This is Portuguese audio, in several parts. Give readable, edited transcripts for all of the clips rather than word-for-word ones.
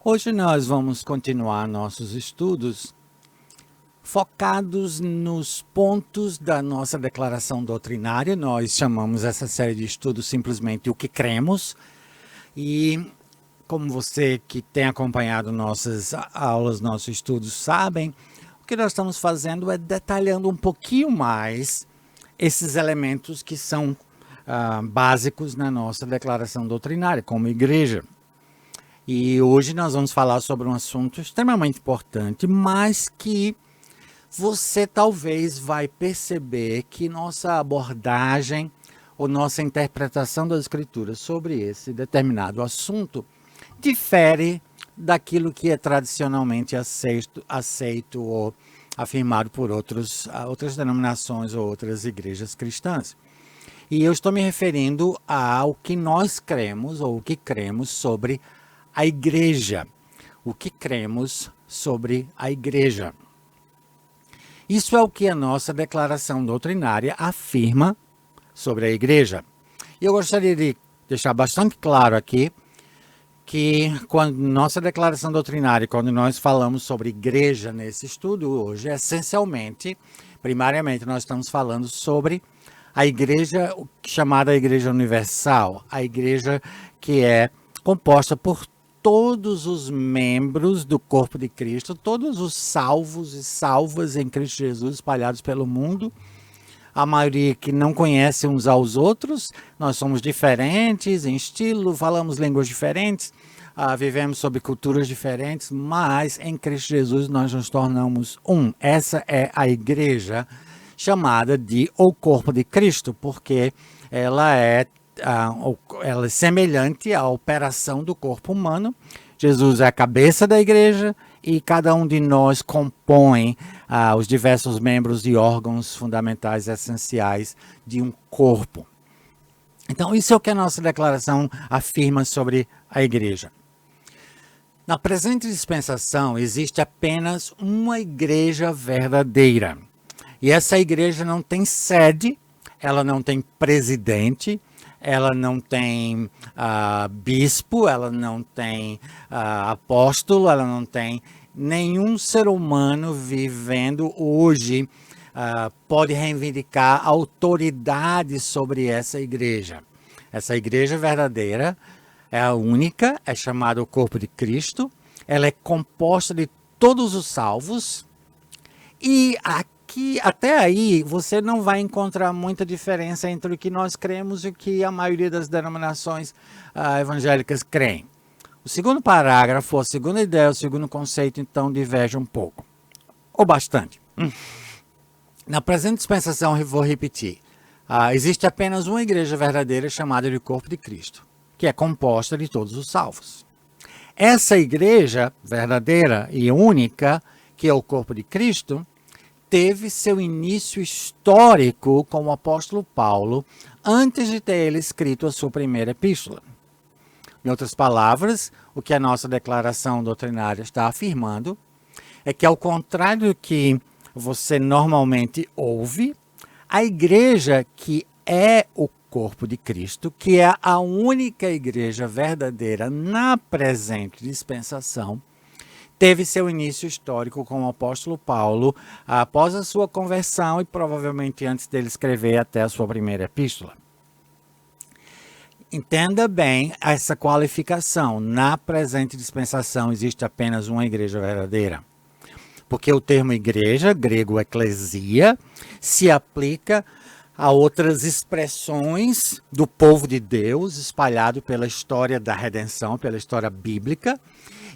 Hoje nós vamos continuar nossos estudos focados nos pontos da nossa declaração doutrinária. Nós chamamos essa série de estudos simplesmente O que Cremos. E como você que tem acompanhado nossas aulas, nossos estudos sabem, o que nós estamos fazendo é detalhando um pouquinho mais esses elementos que são básicos na nossa declaração doutrinária como igreja. E hoje nós vamos falar sobre um assunto extremamente importante, mas que você talvez vai perceber que nossa abordagem ou nossa interpretação das escrituras sobre esse determinado assunto difere daquilo que é tradicionalmente aceito ou afirmado por outras denominações ou outras igrejas cristãs. E eu estou me referindo ao que nós cremos ou o que cremos sobre a igreja. O que cremos sobre a igreja. Isso é o que a nossa declaração doutrinária afirma sobre a igreja. E eu gostaria de deixar bastante claro aqui que quando nossa declaração doutrinária, quando nós falamos sobre igreja nesse estudo hoje, essencialmente, primariamente, nós estamos falando sobre a igreja chamada Igreja Universal, a igreja que é composta por todos os membros do corpo de Cristo, todos os salvos e salvas em Cristo Jesus espalhados pelo mundo, a maioria que não conhece uns aos outros, nós somos diferentes em estilo, falamos línguas diferentes, vivemos sob culturas diferentes, mas em Cristo Jesus nós nos tornamos um. Essa é a igreja chamada de o corpo de Cristo, porque ela é semelhante à operação do corpo humano. Jesus é a cabeça da igreja e cada um de nós compõe os diversos membros e órgãos fundamentais essenciais de um corpo. Então, isso é o que a nossa declaração afirma sobre a igreja. Na presente dispensação, existe apenas uma igreja verdadeira. E essa igreja não tem sede, ela não tem presidente, ela não tem bispo, ela não tem apóstolo, ela não tem nenhum ser humano vivendo hoje pode reivindicar autoridade sobre essa igreja. Essa igreja verdadeira é a única, é chamada o corpo de Cristo, ela é composta de todos os salvos e aqui, até aí, você não vai encontrar muita diferença entre o que nós cremos e o que a maioria das denominações evangélicas creem. O segundo parágrafo, a segunda ideia, o segundo conceito, então, diverge um pouco, ou bastante. Na presente dispensação, eu vou repetir, existe apenas uma igreja verdadeira chamada de corpo de Cristo, que é composta de todos os salvos. Essa igreja verdadeira e única, que é o corpo de Cristo, teve seu início histórico com o apóstolo Paulo, antes de ter ele escrito a sua primeira epístola. Em outras palavras, o que a nossa declaração doutrinária está afirmando é que, ao contrário do que você normalmente ouve, a igreja que é o corpo de Cristo, que é a única igreja verdadeira na presente dispensação, teve seu início histórico com o apóstolo Paulo após a sua conversão e provavelmente antes dele escrever até a sua primeira epístola. Entenda bem essa qualificação. Na presente dispensação existe apenas uma igreja verdadeira. Porque o termo igreja, grego eclesia, se aplica a outras expressões do povo de Deus espalhado pela história da redenção, pela história bíblica.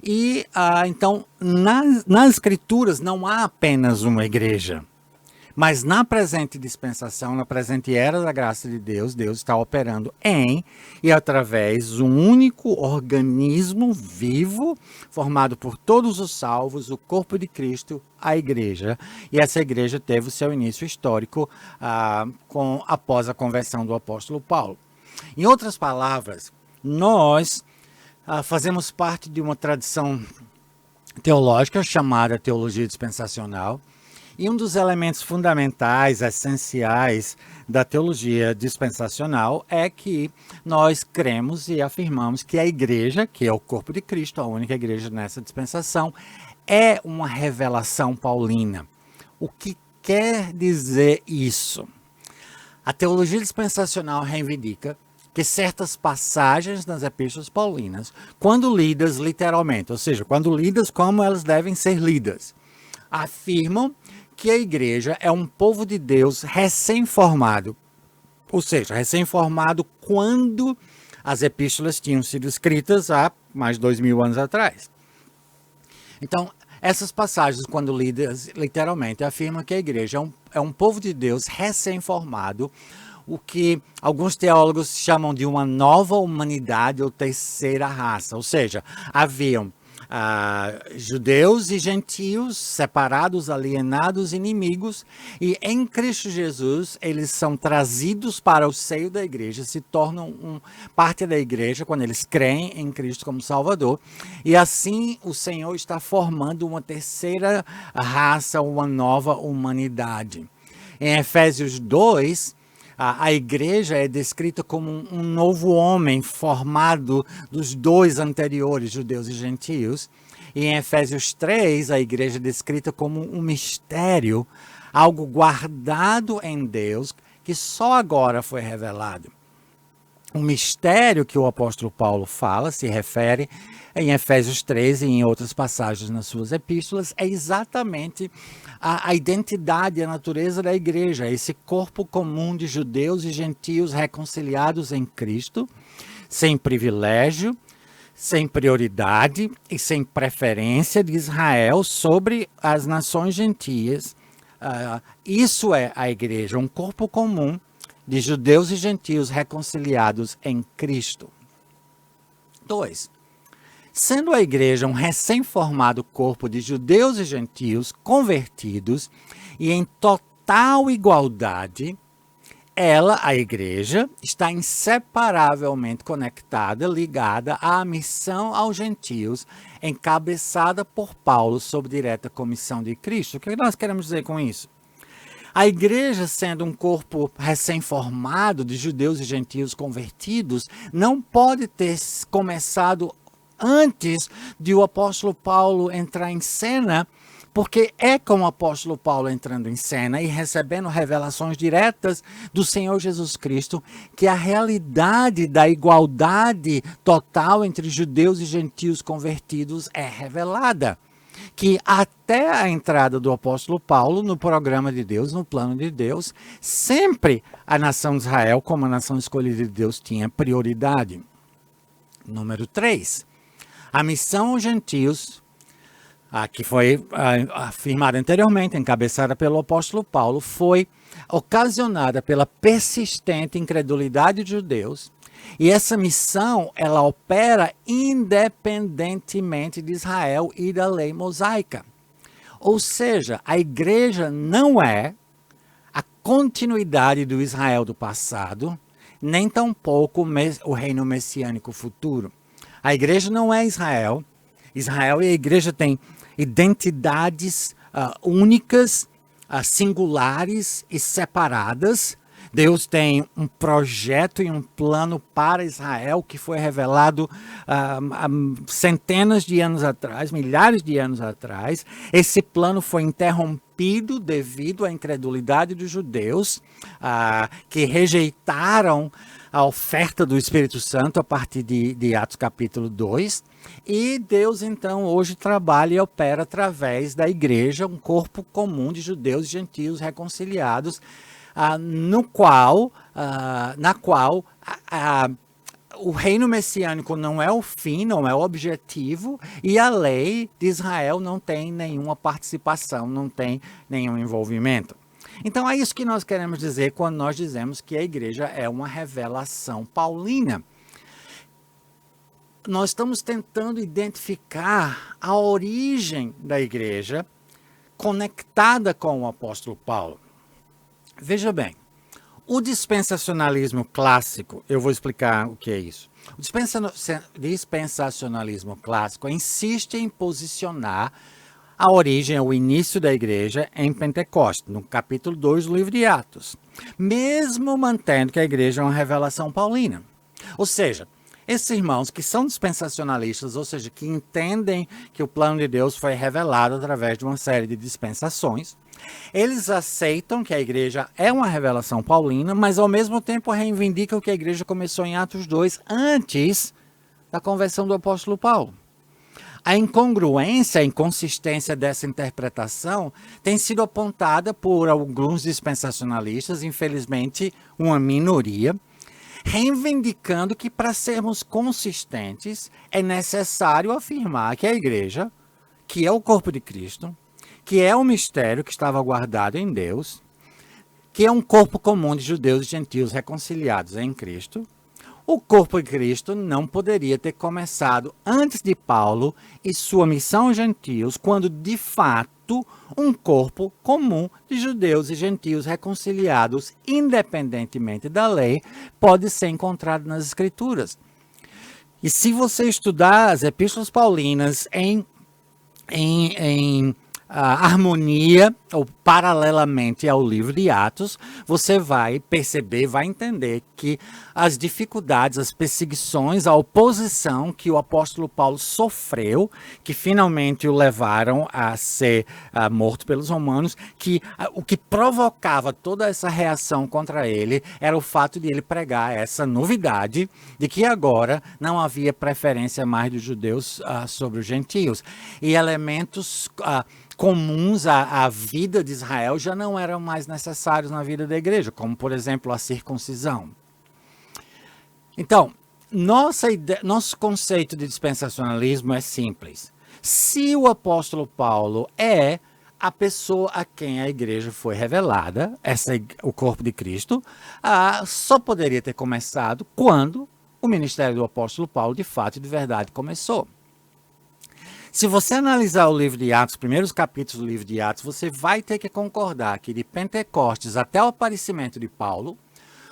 E então, nas escrituras não há apenas uma igreja, mas na presente dispensação, na presente era da graça de Deus, Deus está operando em e através de um único organismo vivo, formado por todos os salvos, o corpo de Cristo, a igreja. E essa igreja teve o seu início histórico após a conversão do apóstolo Paulo. Em outras palavras, nós fazemos parte de uma tradição teológica chamada teologia dispensacional, E um dos elementos fundamentais, essenciais da teologia dispensacional é que nós cremos e afirmamos que a igreja, que é o corpo de Cristo, a única igreja nessa dispensação, é uma revelação paulina. O que quer dizer isso? A teologia dispensacional reivindica que certas passagens nas epístolas paulinas, quando lidas literalmente, ou seja, quando lidas como elas devem ser lidas, afirmam que a igreja é um povo de Deus recém-formado, ou seja, recém-formado quando as epístolas tinham sido escritas há mais de 2000 anos atrás. Então, essas passagens, quando lidas literalmente, afirmam que a igreja é um povo de Deus recém-formado, o que alguns teólogos chamam de uma nova humanidade ou terceira raça. Ou seja, haviam judeus e gentios separados, alienados, inimigos, e em Cristo Jesus eles são trazidos para o seio da igreja, se tornam parte da igreja quando eles creem em Cristo como Salvador, e assim o Senhor está formando uma terceira raça, uma nova humanidade. Em Efésios 2, a igreja é descrita como um novo homem formado dos dois anteriores, judeus e gentios. E em Efésios 3, a igreja é descrita como um mistério, algo guardado em Deus, que só agora foi revelado. O mistério que o apóstolo Paulo fala, se refere em Efésios 3 e em outras passagens nas suas epístolas, é exatamente a identidade e a natureza da igreja, esse corpo comum de judeus e gentios reconciliados em Cristo, sem privilégio, sem prioridade e sem preferência de Israel sobre as nações gentias. Isso é a igreja, um corpo comum de judeus e gentios reconciliados em Cristo. 2. Sendo a igreja um recém-formado corpo de judeus e gentios convertidos e em total igualdade, ela, a igreja, está inseparavelmente conectada, ligada à missão aos gentios, encabeçada por Paulo sob direta comissão de Cristo. O que nós queremos dizer com isso? A igreja, sendo um corpo recém-formado de judeus e gentios convertidos, não pode ter começado antes de o apóstolo Paulo entrar em cena, porque é com o apóstolo Paulo entrando em cena e recebendo revelações diretas do Senhor Jesus Cristo que a realidade da igualdade total entre judeus e gentios convertidos é revelada. Que até a entrada do apóstolo Paulo no programa de Deus, no plano de Deus, sempre a nação de Israel, como a nação escolhida de Deus, tinha prioridade. Número 3. A missão aos gentios, que foi afirmada anteriormente, encabeçada pelo apóstolo Paulo, foi ocasionada pela persistente incredulidade de judeus. E essa missão, ela opera independentemente de Israel e da lei mosaica. Ou seja, a igreja não é a continuidade do Israel do passado, nem tampouco o reino messiânico futuro. A igreja não é Israel. Israel e a igreja têm identidades únicas, singulares e separadas. Deus tem um projeto e um plano para Israel que foi revelado há centenas de anos atrás, milhares de anos atrás. Esse plano foi interrompido devido à incredulidade dos judeus, que rejeitaram a oferta do Espírito Santo a partir de Atos capítulo 2. E Deus, então, hoje trabalha e opera através da igreja, um corpo comum de judeus e gentios reconciliados, na qual o reino messiânico não é o fim, não é o objetivo, e a lei de Israel não tem nenhuma participação, não tem nenhum envolvimento. Então é isso que nós queremos dizer quando nós dizemos que a igreja é uma revelação paulina. Nós estamos tentando identificar a origem da igreja conectada com o apóstolo Paulo. Veja bem, o dispensacionalismo clássico, eu vou explicar o que é isso. O dispensacionalismo clássico insiste em posicionar a origem, o início da igreja em Pentecostes, no capítulo 2 do livro de Atos, mesmo mantendo que a igreja é uma revelação paulina. Ou seja, esses irmãos que são dispensacionalistas, ou seja, que entendem que o plano de Deus foi revelado através de uma série de dispensações, eles aceitam que a igreja é uma revelação paulina, mas ao mesmo tempo reivindicam que a igreja começou em Atos 2, antes da conversão do apóstolo Paulo. A incongruência, a inconsistência dessa interpretação tem sido apontada por alguns dispensacionalistas, infelizmente uma minoria, reivindicando que para sermos consistentes é necessário afirmar que a igreja, que é o corpo de Cristo, que é o mistério que estava guardado em Deus, que é um corpo comum de judeus e gentios reconciliados em Cristo, o corpo de Cristo não poderia ter começado antes de Paulo e sua missão aos gentios, quando de fato um corpo comum de judeus e gentios reconciliados, independentemente da lei, pode ser encontrado nas Escrituras. E se você estudar as epístolas paulinas em harmonia ou paralelamente ao livro de Atos, você vai perceber, vai entender que as dificuldades, as perseguições, a oposição que o apóstolo Paulo sofreu, que finalmente o levaram a ser morto pelos romanos, que o que provocava toda essa reação contra ele era o fato de ele pregar essa novidade de que agora não havia preferência mais dos judeus sobre os gentios. E elementos comuns à vida de Israel já não eram mais necessários na vida da igreja, como, por exemplo, a circuncisão. Então, nosso conceito de dispensacionalismo é simples. Se o apóstolo Paulo é a pessoa a quem a igreja foi revelada, o corpo de Cristo, só poderia ter começado quando o ministério do apóstolo Paulo, de fato e de verdade, começou. Se você analisar o livro de Atos, os primeiros capítulos do livro de Atos, você vai ter que concordar que de Pentecostes até o aparecimento de Paulo,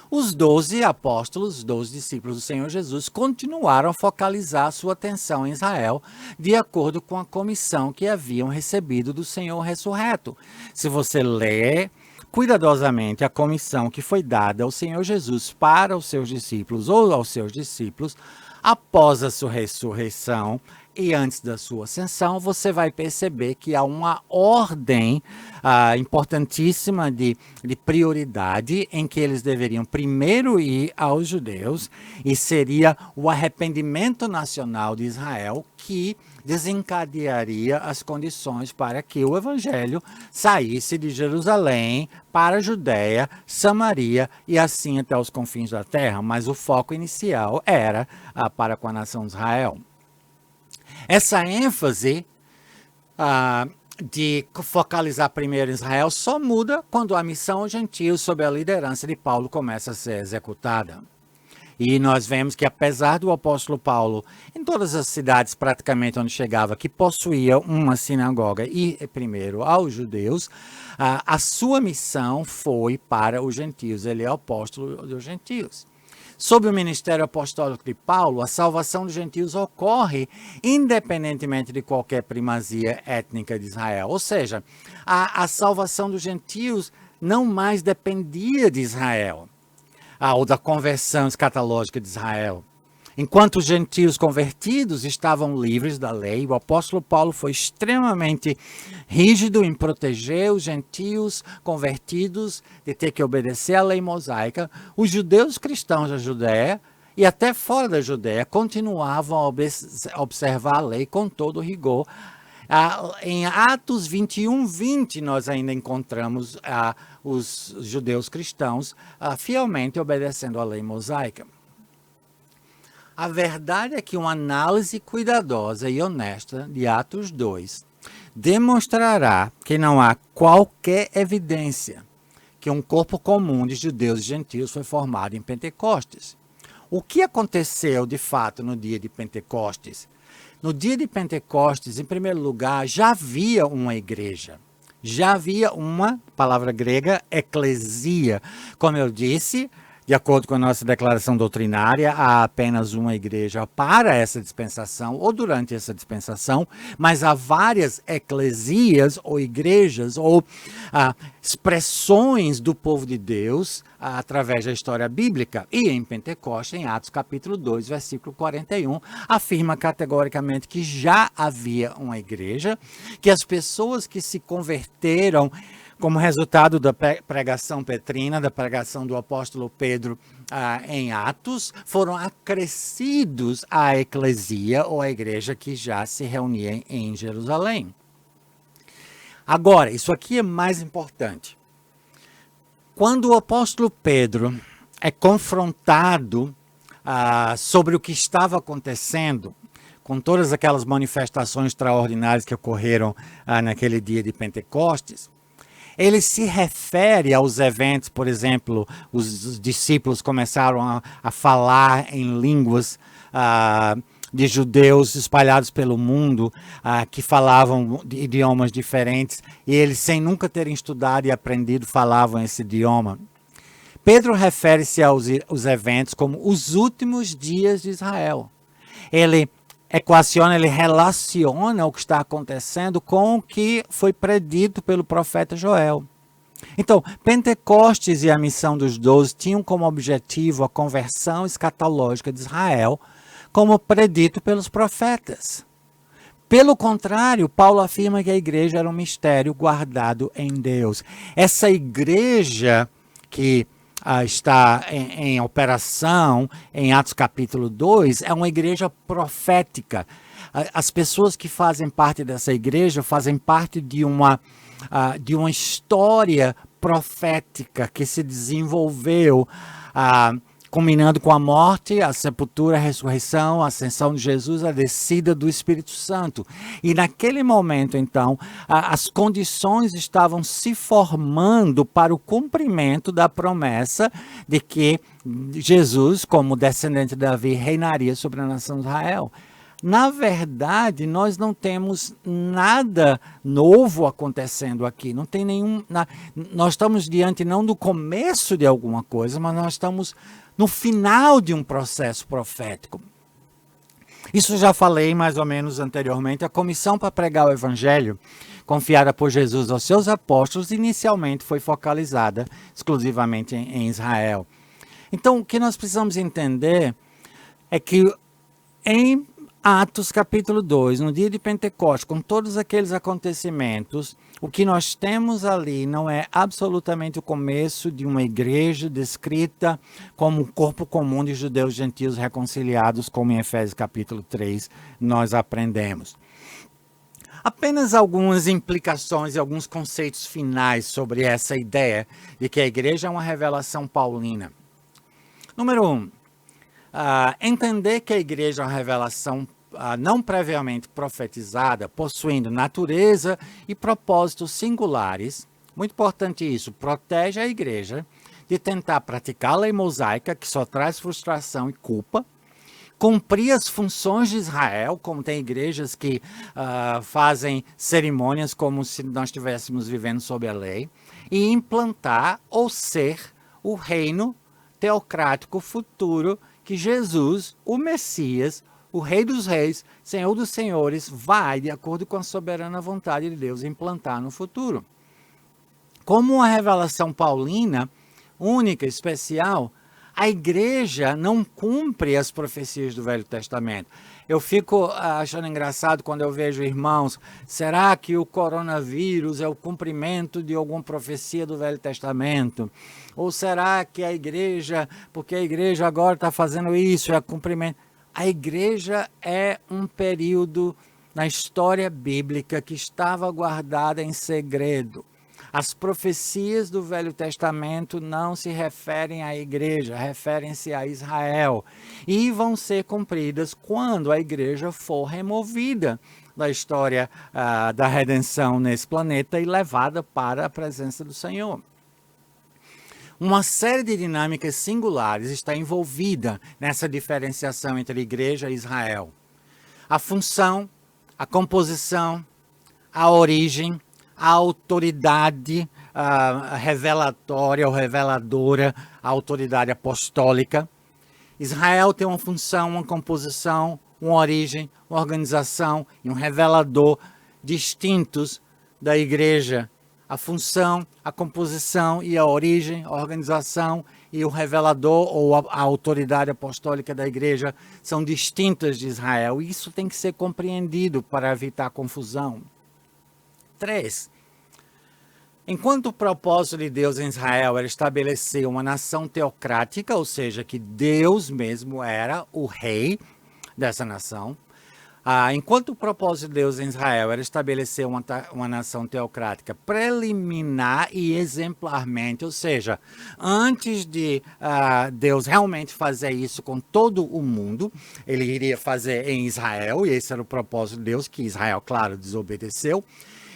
os 12 apóstolos, os 12 discípulos do Senhor Jesus, continuaram a focalizar sua atenção em Israel, de acordo com a comissão que haviam recebido do Senhor ressurreto. Se você ler cuidadosamente a comissão que foi dada ao Senhor Jesus para os seus discípulos ou aos seus discípulos, após a sua ressurreição e antes da sua ascensão, você vai perceber que há uma ordem importantíssima de prioridade em que eles deveriam primeiro ir aos judeus, e seria o arrependimento nacional de Israel que desencadearia as condições para que o evangelho saísse de Jerusalém para a Judéia, Samaria e assim até os confins da terra, mas o foco inicial era para com a nação de Israel. Essa ênfase de focalizar primeiro em Israel só muda quando a missão aos gentios sob a liderança de Paulo começa a ser executada. E nós vemos que apesar do apóstolo Paulo, em todas as cidades praticamente onde chegava, que possuía uma sinagoga e primeiro aos judeus, a sua missão foi para os gentios. Ele é o apóstolo dos gentios. Sob o ministério apostólico de Paulo, a salvação dos gentios ocorre independentemente de qualquer primazia étnica de Israel. Ou seja, a salvação dos gentios não mais dependia de Israel, ou da conversão escatológica de Israel. Enquanto os gentios convertidos estavam livres da lei, o apóstolo Paulo foi extremamente rígido em proteger os gentios convertidos de ter que obedecer à lei mosaica. Os judeus cristãos da Judéia e até fora da Judéia continuavam a observar a lei com todo rigor. Em Atos 21:20 nós ainda encontramos os judeus cristãos fielmente obedecendo à lei mosaica. A verdade é que uma análise cuidadosa e honesta de Atos 2 demonstrará que não há qualquer evidência que um corpo comum de judeus e gentios foi formado em Pentecostes. O que aconteceu de fato no dia de Pentecostes? No dia de Pentecostes, em primeiro lugar, já havia uma igreja. Já havia uma, palavra grega, eclesia. Como eu disse, De acordo com a nossa declaração doutrinária, há apenas uma igreja para essa dispensação ou durante essa dispensação, mas há várias eclesias ou igrejas ou expressões do povo de Deus através da história bíblica. E em Pentecostes, em Atos capítulo 2, versículo 41, afirma categoricamente que já havia uma igreja, que as pessoas que se converteram como resultado da pregação petrina, da pregação do apóstolo Pedro em Atos, foram acrescidos à eclesia ou à igreja que já se reunia em Jerusalém. Agora, isso aqui é mais importante. Quando o apóstolo Pedro é confrontado sobre o que estava acontecendo, com todas aquelas manifestações extraordinárias que ocorreram naquele dia de Pentecostes, ele se refere aos eventos, por exemplo, os discípulos começaram a falar em línguas de judeus espalhados pelo mundo, que falavam de idiomas diferentes, e eles, sem nunca terem estudado e aprendido, falavam esse idioma. Pedro refere-se aos eventos como os últimos dias de Israel. Ele equaciona, ele relaciona o que está acontecendo com o que foi predito pelo profeta Joel. Então, Pentecostes e a missão dos 12 tinham como objetivo a conversão escatológica de Israel, como predito pelos profetas. Pelo contrário, Paulo afirma que a igreja era um mistério guardado em Deus. Essa igreja que está em operação em Atos capítulo 2, é uma igreja profética. As pessoas que fazem parte dessa igreja fazem parte de uma história profética que se desenvolveu combinando com a morte, a sepultura, a ressurreição, a ascensão de Jesus, a descida do Espírito Santo. E naquele momento, então, as condições estavam se formando para o cumprimento da promessa de que Jesus, como descendente de Davi, reinaria sobre a nação de Israel. Na verdade, nós não temos nada novo acontecendo aqui. Não tem nós estamos diante não do começo de alguma coisa, mas nós estamos no final de um processo profético. Isso já falei mais ou menos anteriormente. A comissão para pregar o evangelho, confiada por Jesus aos seus apóstolos, inicialmente foi focalizada exclusivamente em Israel. Então, o que nós precisamos entender é que em Atos capítulo 2, no dia de Pentecostes, com todos aqueles acontecimentos, o que nós temos ali não é absolutamente o começo de uma igreja descrita como um corpo comum de judeus e gentios reconciliados, como em Efésios capítulo 3 nós aprendemos. Apenas algumas implicações e alguns conceitos finais sobre essa ideia de que a igreja é uma revelação paulina. Número 1, entender que a igreja é uma revelação não previamente profetizada, possuindo natureza e propósitos singulares. Muito importante isso, protege a igreja de tentar praticar a lei mosaica, que só traz frustração e culpa, cumprir as funções de Israel, como tem igrejas que fazem cerimônias como se nós estivéssemos vivendo sob a lei, e implantar ou ser o reino teocrático futuro que Jesus, o Messias, o Rei dos Reis, Senhor dos Senhores, vai, de acordo com a soberana vontade de Deus, implantar no futuro. Como uma revelação paulina, única, especial, a igreja não cumpre as profecias do Velho Testamento. Eu fico achando engraçado quando eu vejo irmãos, será que o coronavírus é o cumprimento de alguma profecia do Velho Testamento? Ou será que a igreja, porque a igreja agora está fazendo isso, é cumprimento? A igreja é um período na história bíblica que estava guardada em segredo. As profecias do Velho Testamento não se referem à igreja, referem-se a Israel. E vão ser cumpridas quando a igreja for removida da história da redenção nesse planeta e levada para a presença do Senhor. Uma série de dinâmicas singulares está envolvida nessa diferenciação entre igreja e Israel. A função, a composição, a origem, a autoridade revelatória ou reveladora à autoridade apostólica. Israel tem uma função, uma composição, uma origem, uma organização e um revelador distintos da igreja. A função, a composição e a origem, a organização e o revelador ou a autoridade apostólica da igreja são distintas de Israel. Isso tem que ser compreendido para evitar confusão. 3. Enquanto o propósito de Deus em Israel era estabelecer uma nação teocrática, ou seja, que Deus mesmo era o rei dessa nação, enquanto o propósito de Deus em Israel era estabelecer uma nação teocrática preliminar e exemplarmente, ou seja, antes de Deus realmente fazer isso com todo o mundo, ele iria fazer em Israel, e esse era o propósito de Deus, que Israel, claro, desobedeceu.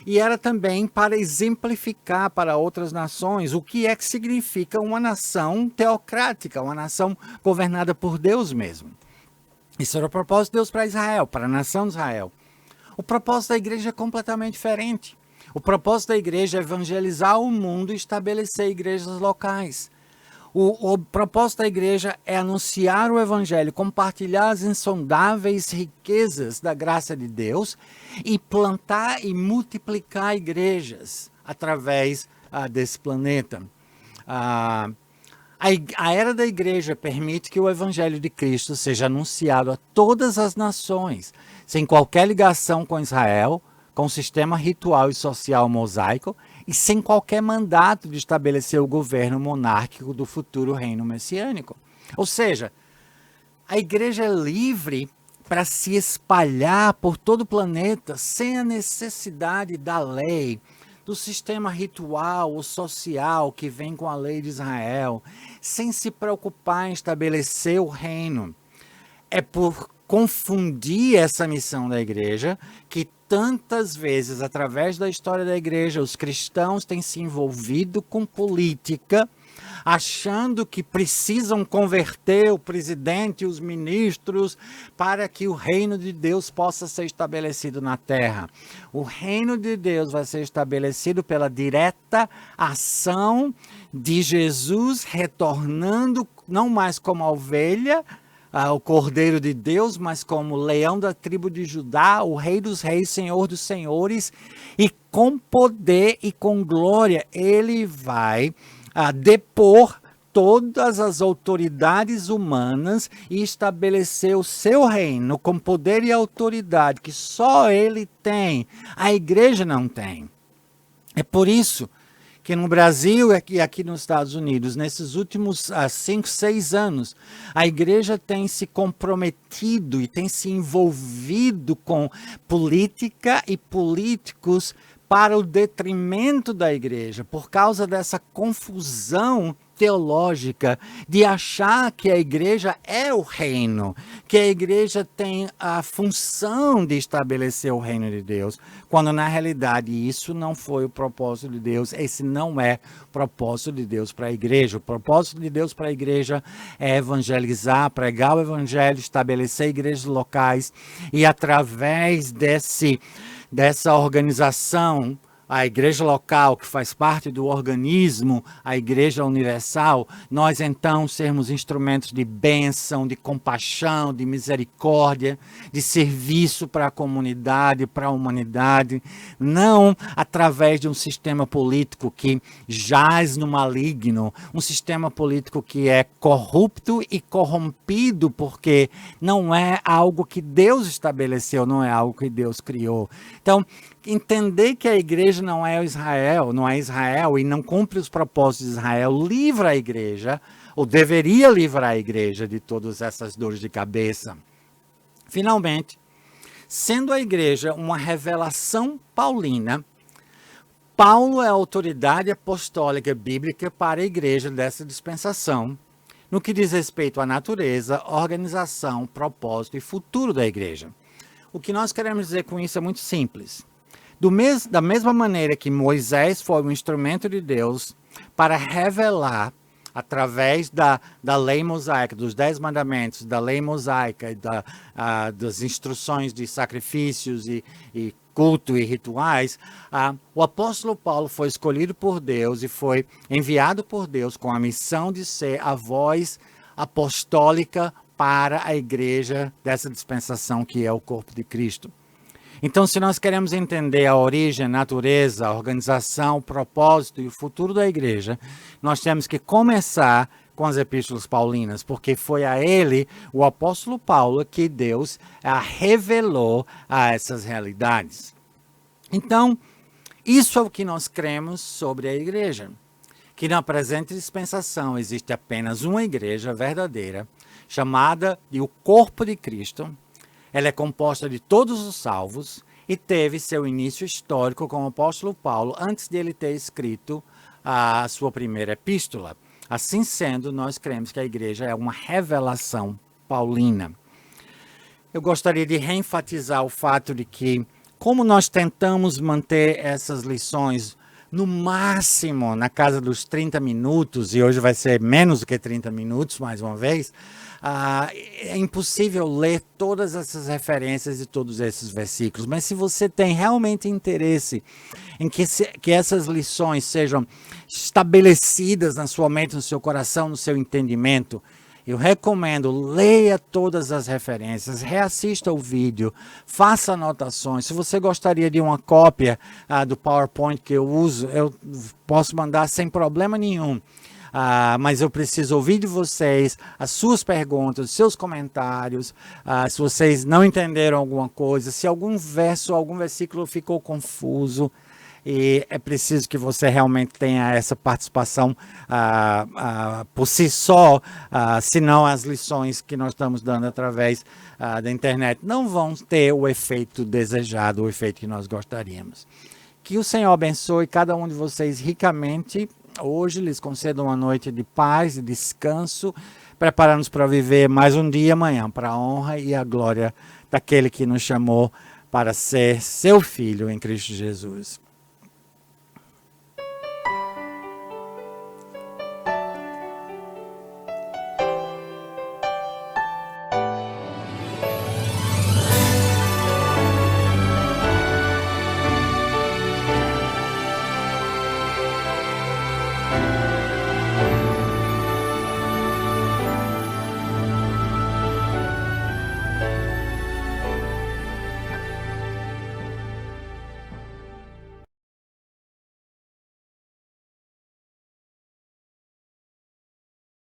E era também para exemplificar para outras nações o que é que significa uma nação teocrática, uma nação governada por Deus mesmo. Isso era o propósito de Deus para Israel, para a nação de Israel. O propósito da igreja é completamente diferente. O propósito da igreja é evangelizar o mundo e estabelecer igrejas locais. O propósito da igreja é anunciar o evangelho, compartilhar as insondáveis riquezas da graça de Deus e plantar e multiplicar igrejas através desse planeta. A era da igreja permite que o evangelho de Cristo seja anunciado a todas as nações, sem qualquer ligação com Israel, com o sistema ritual e social mosaico e sem qualquer mandato de estabelecer o governo monárquico do futuro reino messiânico. Ou seja, a igreja é livre para se espalhar por todo o planeta sem a necessidade da lei, do sistema ritual ou social que vem com a lei de Israel, sem se preocupar em estabelecer o reino. É por confundir essa missão da igreja que tantas vezes, através da história da igreja, os cristãos têm se envolvido com política, achando que precisam converter o presidente e os ministros para que o reino de Deus possa ser estabelecido na terra. O reino de Deus vai ser estabelecido pela direta ação de Jesus retornando não mais como a ovelha, o Cordeiro de Deus, mas como leão da tribo de Judá, o Rei dos Reis, Senhor dos Senhores, e com poder e com glória ele vai depor todas as autoridades humanas e estabelecer o seu reino com poder e autoridade que só ele tem, a igreja não tem. É por isso que no Brasil e aqui nos Estados Unidos, nesses últimos 5, 6 anos, a igreja tem se comprometido e tem se envolvido com política e políticos para o detrimento da igreja, por causa dessa confusão teológica de achar que a igreja é o reino, que a igreja tem a função de estabelecer o reino de Deus, quando na realidade isso não foi o propósito de Deus, esse não é o propósito de Deus para a igreja. O propósito de Deus para a igreja é evangelizar, pregar o evangelho, estabelecer igrejas locais e através dessa organização, a igreja local, que faz parte do organismo, a igreja universal, nós então sermos instrumentos de bênção, de compaixão, de misericórdia, de serviço para a comunidade, para a humanidade, não através de um sistema político que jaz no maligno, um sistema político que é corrupto e corrompido, porque não é algo que Deus estabeleceu, não é algo que Deus criou. Então, entender que a igreja não é Israel e não cumpre os propósitos de Israel, livra a igreja, ou deveria livrar a igreja de todas essas dores de cabeça. Finalmente, sendo a igreja uma revelação paulina, Paulo é a autoridade apostólica bíblica para a igreja dessa dispensação, no que diz respeito à natureza, organização, propósito e futuro da igreja. O que nós queremos dizer com isso é muito simples. Da mesma maneira que Moisés foi um instrumento de Deus para revelar, através da lei mosaica, dos 10 mandamentos, da lei mosaica, das instruções de sacrifícios e culto e rituais, o apóstolo Paulo foi escolhido por Deus e foi enviado por Deus com a missão de ser a voz apostólica para a igreja dessa dispensação que é o corpo de Cristo. Então, se nós queremos entender a origem, a natureza, a organização, o propósito e o futuro da igreja, nós temos que começar com as epístolas paulinas, porque foi a ele, o apóstolo Paulo, que Deus revelou a essas realidades. Então, isso é o que nós cremos sobre a igreja, que na presente dispensação existe apenas uma igreja verdadeira, chamada de o corpo de Cristo. Ela é composta de todos os salvos e teve seu início histórico com o apóstolo Paulo antes de ele ter escrito a sua primeira epístola. Assim sendo, nós cremos que a igreja é uma revelação paulina. Eu gostaria de reenfatizar o fato de que, como nós tentamos manter essas lições no máximo na casa dos 30 minutos, e hoje vai ser menos do que 30 minutos, mais uma vez, é impossível ler todas essas referências e todos esses versículos, mas se você tem realmente interesse em que essas lições sejam estabelecidas na sua mente, no seu coração, no seu entendimento, eu recomendo, leia todas as referências, reassista o vídeo, faça anotações. Se você gostaria de uma cópia do PowerPoint que eu uso, eu posso mandar sem problema nenhum. Mas eu preciso ouvir de vocês as suas perguntas, seus comentários, se vocês não entenderam alguma coisa, se algum verso, algum versículo ficou confuso. E é preciso que você realmente tenha essa participação por si só, senão as lições que nós estamos dando através da internet não vão ter o efeito desejado, o efeito que nós gostaríamos. Que o Senhor abençoe cada um de vocês ricamente. Hoje lhes conceda uma noite de paz e descanso, preparando-nos para viver mais um dia amanhã, para a honra e a glória daquele que nos chamou para ser seu filho em Cristo Jesus.